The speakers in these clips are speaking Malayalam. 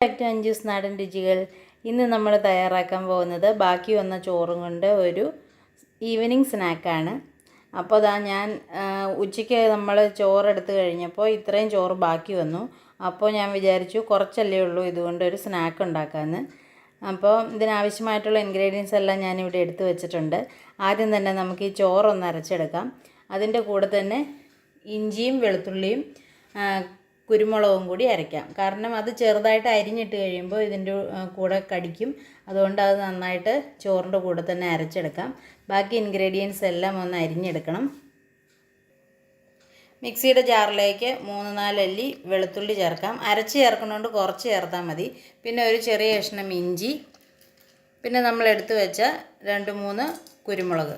ബാക്ക് ടു അഞ്ജൂസ് നാടൻ രുചികൾ. ഇന്ന് നമ്മൾ തയ്യാറാക്കാൻ പോകുന്നത് ബാക്കി വന്ന ചോറും കൊണ്ട് ഒരു ഈവനിങ് സ്നാക്കാണ്. അപ്പോൾ ഞാൻ ഉച്ചയ്ക്ക് നമ്മൾ ചോറെടുത്ത് കഴിഞ്ഞപ്പോൾ ഇത്രയും ചോറ് ബാക്കി വന്നു. അപ്പോൾ ഞാൻ വിചാരിച്ചു കുറച്ചല്ലേ ഉള്ളൂ, ഇതുകൊണ്ട് ഒരു സ്നാക്ക് ഉണ്ടാക്കാമെന്ന്. അപ്പോൾ ഇതിനാവശ്യമായിട്ടുള്ള ഇൻഗ്രീഡിയൻസ് എല്ലാം ഞാനിവിടെ എടുത്ത് വെച്ചിട്ടുണ്ട്. ആദ്യം തന്നെ നമുക്ക് ഈ ചോറൊന്ന് അരച്ചെടുക്കാം. അതിൻ്റെ കൂടെ തന്നെ ഇഞ്ചിയും വെളുത്തുള്ളിയും കുരുമുളകും കൂടി അരയ്ക്കാം. കാരണം അത് ചെറുതായിട്ട് അരിഞ്ഞിട്ട് കഴിയുമ്പോൾ ഇതിൻ്റെ കൂടെ കടിക്കും. അതുകൊണ്ട് അത് നന്നായിട്ട് ചോറിൻ്റെ കൂടെ തന്നെ അരച്ചെടുക്കാം. ബാക്കി ഇൻഗ്രീഡിയൻസ് എല്ലാം ഒന്ന് അരിഞ്ഞെടുക്കണം. മിക്സിയുടെ ജാറിലേക്ക് 3-4 അല്ലി വെളുത്തുള്ളി ചേർക്കാം. അരച്ച് ചേർക്കുന്നതുകൊണ്ട് കുറച്ച് ചേർത്താൽ മതി. പിന്നെ ഒരു ചെറിയ കഷ്ണം ഇഞ്ചി, പിന്നെ നമ്മൾ എടുത്തു വെച്ച 2-3 കുരുമുളക്.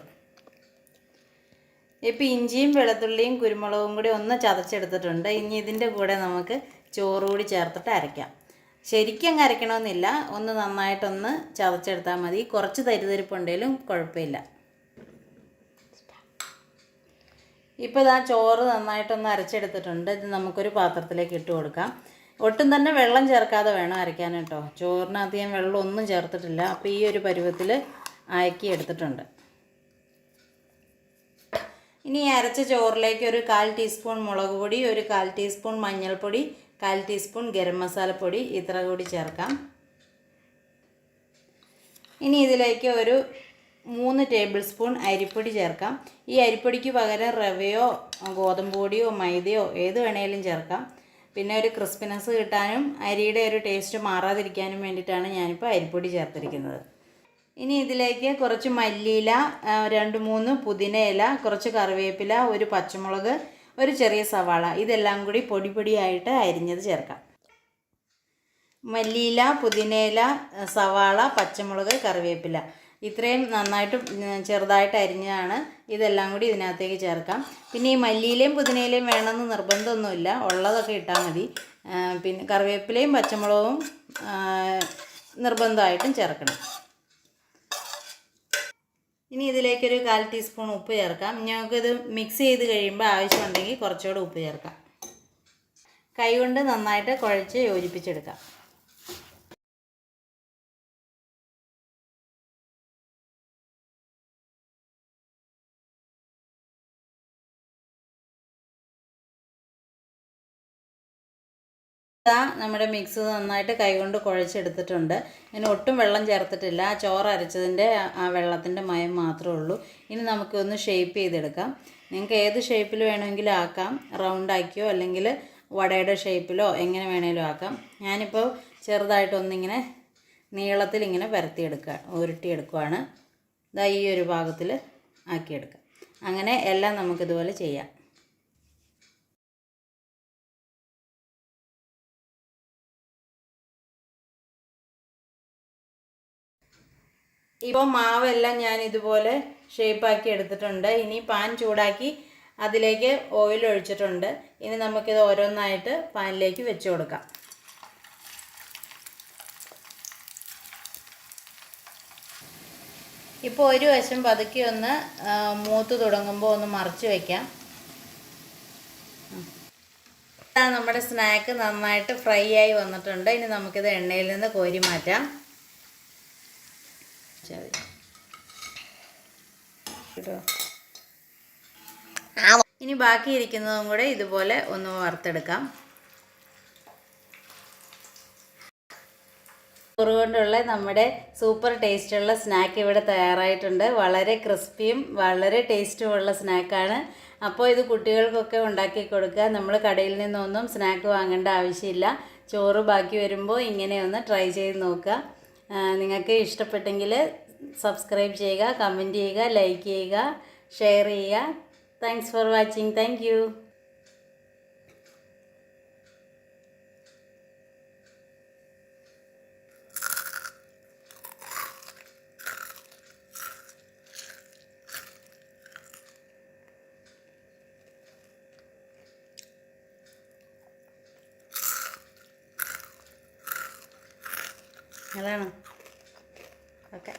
ഇപ്പോൾ ഇഞ്ചിയും വെളുത്തുള്ളിയും കുരുമുളകും കൂടി ഒന്ന് ചതച്ചെടുത്തിട്ടുണ്ട്. ഇനി ഇതിൻ്റെ കൂടെ നമുക്ക് ചോറ് കൂടി ചേർത്തിട്ട് അരയ്ക്കാം. ശരിക്കും അങ്ങ് അരയ്ക്കണമെന്നില്ല, ഒന്ന് നന്നായിട്ടൊന്ന് ചതച്ചെടുത്താൽ മതി. കുറച്ച് തരിതരിപ്പുണ്ടെങ്കിലും കുഴപ്പമില്ല. ഇപ്പോൾ ഇതാ ചോറ് നന്നായിട്ടൊന്ന് അരച്ചെടുത്തിട്ടുണ്ട്. ഇത് നമുക്കൊരു പാത്രത്തിലേക്ക് ഇട്ട് കൊടുക്കാം. ഒട്ടും തന്നെ വെള്ളം ചേർക്കാതെ വേണം അരയ്ക്കാൻ കേട്ടോ. ചോറിനകത്ത് ഞാൻ വെള്ളം ഒന്നും ചേർത്തിട്ടില്ല. അപ്പോൾ ഈ ഒരു പരുവത്തിൽ ആക്കി എടുത്തിട്ടുണ്ട്. ഇനി അരച്ച ചോറിലേക്ക് ഒരു 1/4 ടീസ്പൂൺ മുളക് പൊടി, ഒരു 1/4 ടീസ്പൂൺ മഞ്ഞൾപ്പൊടി, 1/4 ടീസ്പൂൺ ഗരം മസാലപ്പൊടി ഇത്ര കൂടി ചേർക്കാം. ഇനി ഇതിലേക്ക് ഒരു 3 ടേബിൾ സ്പൂൺ അരിപ്പൊടി ചേർക്കാം. ഈ അരിപ്പൊടിക്ക് പകരം റവയോ ഗോതമ്പ് പൊടിയോ മൈദയോ ഏത് വേണേലും ചേർക്കാം. പിന്നെ ഒരു ക്രിസ്പിനെസ് കിട്ടാനും അരിയുടെ ഒരു ടേസ്റ്റ് മാറാതിരിക്കാനും വേണ്ടിയിട്ടാണ് ഞാനിപ്പോൾ അരിപ്പൊടി ചേർത്തിരിക്കുന്നത്. ഇനി ഇതിലേക്ക് കുറച്ച് മല്ലിയില, 2-3 പുതിന ഇല, കുറച്ച് കറിവേപ്പില, ഒരു പച്ചമുളക്, ഒരു ചെറിയ സവാള ഇതെല്ലാം കൂടി പൊടിയായിട്ട് അരിഞ്ഞത് ചേർക്കാം. മല്ലിയില, പുതിന ഇല, സവാള, പച്ചമുളക്, കറിവേപ്പില ഇത്രയും നന്നായിട്ട് ചെറുതായിട്ട് അരിഞ്ഞതാണ്. ഇതെല്ലാം കൂടി ഇതിനകത്തേക്ക് ചേർക്കാം. പിന്നെ ഈ മല്ലിയിലയും പുതിനയിലയും വേണമെന്ന് നിർബന്ധമൊന്നുമില്ല, ഉള്ളതൊക്കെ ഇട്ടാൽ മതി. പിന്നെ കറിവേപ്പിലയും പച്ചമുളകും നിർബന്ധമായിട്ടും ചേർക്കണം. ഇനി ഇതിലേക്കൊരു 1/4 ടീസ്പൂൺ ഉപ്പ് ചേർക്കാം. ഞങ്ങൾക്കിത് മിക്സ് ചെയ്ത് കഴിയുമ്പോൾ ആവശ്യമുണ്ടെങ്കിൽ കുറച്ചുകൂടെ ഉപ്പ് ചേർക്കാം. കൈകൊണ്ട് നന്നായിട്ട് കുഴച്ച് യോജിപ്പിച്ചെടുക്കാം. നമ്മുടെ മിക്സ് നന്നായിട്ട് കൈകൊണ്ട് കുഴച്ചെടുത്തിട്ടുണ്ട്. ഇനി ഒട്ടും വെള്ളം ചേർത്തിട്ടില്ല. ആ ചോറ് അരച്ചതിൻ്റെ ആ വെള്ളത്തിൻ്റെ മയം മാത്രമേ ഉള്ളൂ. ഇനി നമുക്കൊന്ന് ഷേപ്പ് ചെയ്തെടുക്കാം. നിങ്ങൾക്ക് ഏത് ഷേപ്പിൽ വേണമെങ്കിലും ആക്കാം. റൗണ്ടാക്കിയോ അല്ലെങ്കിൽ വടയുടെ ഷേപ്പിലോ എങ്ങനെ വേണമെങ്കിലും ആക്കാം. ഞാനിപ്പോൾ ചെറുതായിട്ടൊന്നിങ്ങനെ നീളത്തിൽ ഇങ്ങനെ ഉരുട്ടിയെടുക്കുകയാണ്. ഇതാ ഈ ഒരു ഭാഗത്തിൽ ആക്കിയെടുക്കാം. അങ്ങനെ എല്ലാം നമുക്കിതുപോലെ ചെയ്യാം. ഇപ്പോൾ മാവെല്ലാം ഞാൻ ഇതുപോലെ ഷേപ്പാക്കി എടുത്തിട്ടുണ്ട്. ഇനി പാൻ ചൂടാക്കി അതിലേക്ക് ഓയിൽ ഒഴിച്ചിട്ടുണ്ട്. ഇനി നമുക്കിത് ഓരോന്നായിട്ട് പാനിലേക്ക് വെച്ച് കൊടുക്കാം. ഇപ്പോൾ ഒരു വശം പതുക്കി ഒന്ന് മൂത്ത് തുടങ്ങുമ്പോൾ ഒന്ന് മറിച്ച് വയ്ക്കാം. നമ്മുടെ സ്നാക്ക് നന്നായിട്ട് ഫ്രൈ ആയി വന്നിട്ടുണ്ട്. ഇനി നമുക്കിത് എണ്ണയിൽ നിന്ന് കോരി മാറ്റാം. ഇനി ബാക്കി ഇരിക്കുന്നതും കൂടെ ഇതുപോലെ ഒന്ന് വറുത്തെടുക്കാം. ചോറ് കൊണ്ടുള്ള നമ്മുടെ സൂപ്പർ ടേസ്റ്റുള്ള സ്നാക്ക് ഇവിടെ തയ്യാറായിട്ടുണ്ട്. വളരെ ക്രിസ്പിയും വളരെ ടേസ്റ്റുമുള്ള സ്നാക്കാണ്. അപ്പോൾ ഇത് കുട്ടികൾക്കൊക്കെ ഉണ്ടാക്കി കൊടുക്കുക. നമ്മൾ കടയിൽ നിന്നൊന്നും സ്നാക്ക് വാങ്ങേണ്ട ആവശ്യമില്ല. ചോറ് ബാക്കി വരുമ്പോൾ ഇങ്ങനെ ഒന്ന് ട്രൈ ചെയ്ത് നോക്കുക. നിങ്ങൾക്ക് ഇഷ്ടപ്പെട്ടെങ്കിൽ സബ്സ്ക്രൈബ് ചെയ്യുക, കമൻറ്റ് ചെയ്യുക, ലൈക്ക് ചെയ്യുക, ഷെയർ ചെയ്യുക. Thanks for watching. Thank you. അതാണ് ഓക്കെ.